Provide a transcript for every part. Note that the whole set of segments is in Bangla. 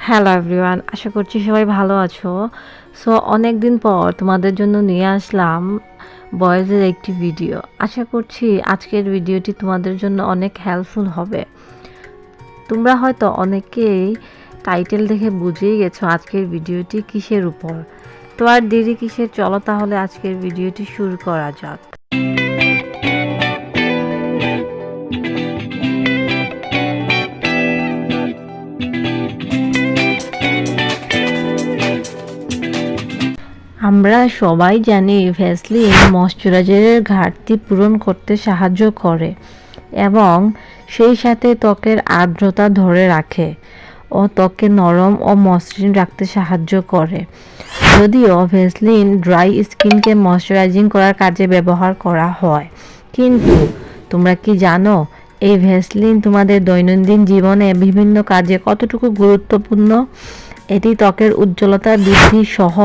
হ্যালো এভরিওয়ান, আশা করছি সবাই ভালো আছো। সো অনেক দিন পর তোমাদের জন্য নিয়ে আসলাম বয়েজের একটি ভিডিও। আশা করছি আজকের ভিডিওটি তোমাদের জন্য অনেক হেল্পফুল হবে। তোমরা হয়তো অনেকেই টাইটেল দেখে বুঝেই গেছো আজকের ভিডিওটি কিসের উপর। তো আর দেরি কিসের, চলো তাহলে আজকের ভিডিওটি শুরু করা যাক। আমরা সবাই জানি ভ্যাসলিন ময়শ্চারাইজারের ঘাটতি পূরণ করতে সাহায্য করে এবং সেই সাথে ত্বকের আর্দ্রতা ধরে রাখে ও ত্বকে নরম ও মসৃণ রাখতে সাহায্য করে। যদিও ভ্যাসলিন ড্রাই স্কিনকে ময়শ্চারাইজিং করার কাজে ব্যবহার করা হয়, কিন্তু তোমরা কি জানো এই ভ্যাসলিন তোমাদের দৈনন্দিন জীবনে বিভিন্ন কাজে কতটুকু গুরুত্বপূর্ণ? এটি ত্বকের উজ্জ্বলতা বৃদ্ধি সহ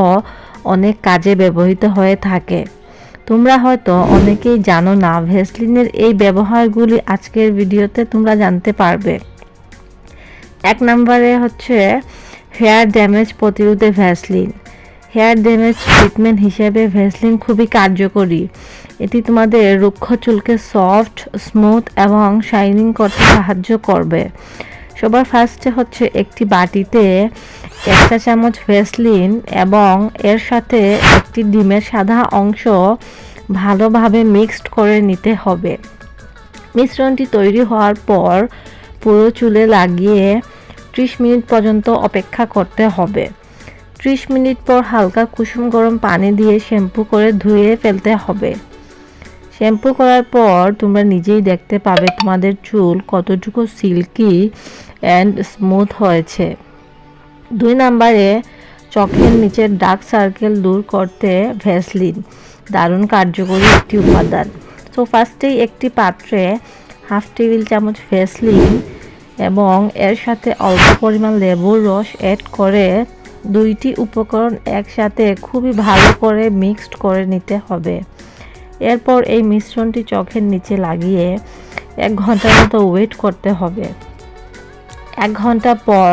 অনেক কাজে ব্যবহৃত হয়ে থাকে। তোমরা হয়তো অনেকেই জানো না ভ্যাসলিনের এই ব্যবহারগুলি আজকের ভিডিওতে তোমরা জানতে পারবে। 1 নম্বরে হচ্ছে হেয়ার ড্যামেজ প্রতিরোধে ভ্যাসলিন। হেয়ার ড্যামেজ ট্রিটমেন্ট হিসেবে ভ্যাসলিন খুবই কার্যকরী। এটি তোমাদের রুক্ষ চুলকে সফট, স্মুথ এবং শাইনিং করতে সাহায্য করবে। সবার ফার্স্টে হচ্ছে একটি বাটিতে 1 চা চামচ ভ্যাসলিন এবং এর সাথে একটি ডিমের সাদা অংশ ভালোভাবে মিক্সড করে নিতে হবে। মিশ্রণটি তৈরি হওয়ার পর পুরো চুলে লাগিয়ে 30 মিনিট পর্যন্ত অপেক্ষা করতে হবে। 30 মিনিট পর হালকা কুসুম গরম পানি দিয়ে শ্যাম্পু করে ধুয়ে ফেলতে হবে। শ্যাম্পু করার পর তোমরা নিজেই দেখতে পাবে তোমাদের চুল কতটুকু সিল্কি অ্যান্ড স্মুথ হয়েছে। 2 নম্বরে চোখের নিচের ডার্ক সার্কেল দূর করতে ভ্যাসলিন দারুণ কার্যকরী একটি উপাদান। সো ফার্স্টেই একটি পাত্রে 1/2 টেবিল চামচ ভ্যাসলিন এবং এর সাথে অল্প পরিমাণ লেবুর রস অ্যাড করে 2টি উপকরণ একসাথে খুবই ভালো করে মিক্সড করে নিতে হবে। এরপর এই মিশ্রণটি চোখের নিচে লাগিয়ে 1 ঘন্টার মতো ওয়েট করতে হবে। 1 ঘন্টা পর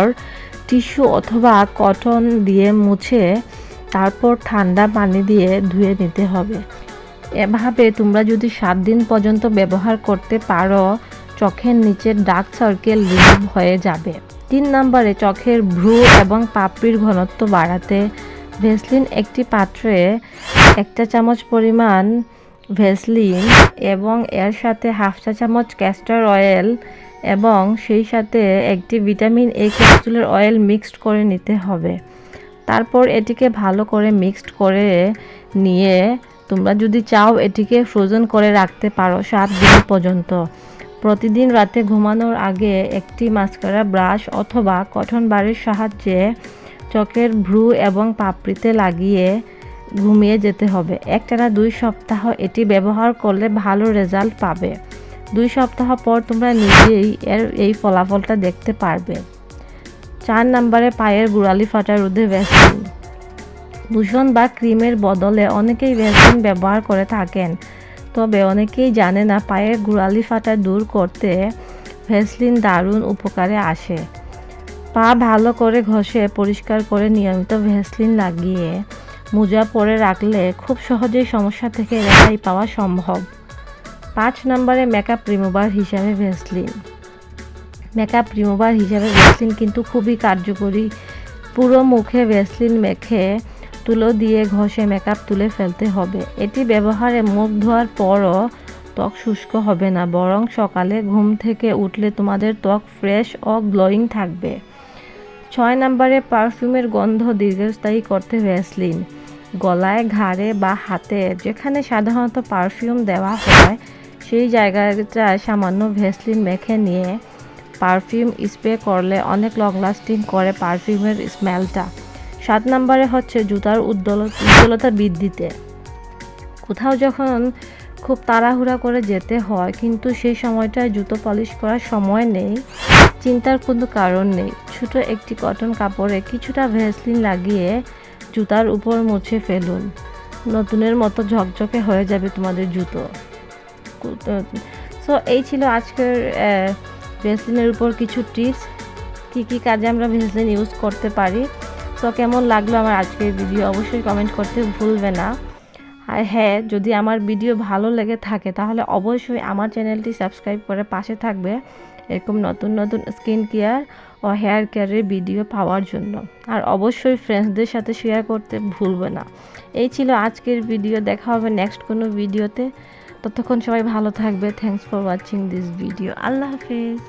টিস্যু অথবা কটন দিয়ে মুছে তারপর ঠান্ডা পানি দিয়ে ধুয়ে নিতে হবে। এভাবে তোমরা যদি 7 দিন পর্যন্ত ব্যবহার করতে পারো, চোখের নিচের ডার্ক সার্কেল রিমুভ হয়ে যাবে। 3 নম্বরে চোখের ভ্রু এবং পাপড়ির ঘনত্ব বাড়াতে ভ্যাসলিন একটি পাত্রে 1 চা চামচ পরিমাণ ভ্যাসলিন এবং এর সাথে 1/2 চা চামচ ক্যাস্টর অয়েল এবং সেই সাথে একটি ভিটামিন এ ক্যাপসুলের অয়েল মিক্সড করে নিতে হবে। তারপর এটিকে ভালো করে মিক্সড করে নিয়ে তোমরা যদি চাও এটিকে ফ্রোজেন করে রাখতে পারো 7 দিন পর্যন্ত। প্রতিদিন রাতে ঘুমানোর আগে একটি মাস্কারা ব্রাশ অথবা কটন বারের সাহায্যে চোখের ভ্রু এবং পাপড়িতে লাগিয়ে ঘুমিয়ে যেতে হবে। একটানা 2 সপ্তাহ এটি ব্যবহার করলে ভালো রেজাল্ট পাবে। 2 সপ্তাহ পর তোমরা নিজেই এই ফলাফলটা দেখতে পারবে। 4 নম্বরে পায়ের গোড়ালি ফাটা রোধে ভ্যাসলিন। লোশন বা ক্রিমের বদলে অনেকেই ভ্যাসলিন ব্যবহার করে থাকেন, তবে অনেকেই জানে না পায়ের গোড়ালি ফাটা দূর করতে ভ্যাসলিন দারুণ উপকারে আসে। পা ভালো করে ঘষে পরিষ্কার করে নিয়মিত ভ্যাসলিন লাগিয়ে মোজা পরে রাখলে খুব সহজেই সমস্যা থেকে রেহাই পাওয়া সম্ভব। 5 নম্বরে মেকআপ রিমুভার হিসাবে ভ্যাসলিন। মেকআপ রিমুভার হিসাবে ভ্যাসলিন কিন্তু খুবই কার্যকরী। পুরো মুখে ভ্যাসলিন মেখে তুলো দিয়ে ঘষে মেকআপ তুলে ফেলতে হবে। এটি ব্যবহারে মুখ ধোয়ার পরও ত্বক শুষ্ক হবে না, বরং সকালে ঘুম থেকে উঠলে তোমাদের ত্বক ফ্রেশ ও গ্লোয়িং থাকবে। 6 নম্বরে পারফিউমের গন্ধ দীর্ঘস্থায়ী করতে ভ্যাসলিন। গলায়, ঘাড়ে বা হাতে যেখানে সাধারণত পারফিউম দেওয়া হয় সেই জায়গাটায় সামান্য ভ্যাসলিন মেখে নিয়ে পারফিউম স্প্রে করলে অনেক লং লাস্টিং করে পারফিউমের স্মেলটা। 7 নম্বরে হচ্ছে জুতার উজ্জ্বলতা বৃদ্ধিতে। কোথাও যখন খুব তাড়াহুড়া করে যেতে হয় কিন্তু সেই সময়টায় জুতো পলিশ করার সময় নেই, চিন্তার কোনো কারণ নেই। ছোট একটি কটন কাপড়ে কিছুটা ভ্যাসলিন লাগিয়ে জুতার উপর মুছে ফেলুন। নতুনের মতো ঝকঝকে হয়ে যাবে তোমাদের জুতো। সো এই ছিল আজকের ভ্যাসলিনের উপর কিছু টিপস। কী কী কাজে আমরা ভেসলিন ইউজ করতে পারি। তো কেমন লাগলো আমার আজকের ভিডিও অবশ্যই কমেন্ট করতে ভুলবে না। আর হ্যাঁ, যদি আমার ভিডিও ভালো লেগে থাকে তাহলে অবশ্যই আমার চ্যানেলটি সাবস্ক্রাইব করে পাশে থাকবে এরকম নতুন নতুন স্কিন কেয়ার ও হেয়ার কেয়ারের ভিডিও পাওয়ার জন্য। আর অবশ্যই ফ্রেন্ডসদের সাথে শেয়ার করতে ভুলবে না। এই ছিল আজকের ভিডিও, দেখা হবে নেক্সট কোনো ভিডিওতে। ততক্ষণ সবাই ভালো থাকবে। Thanks for watching this video. Allah Hafiz.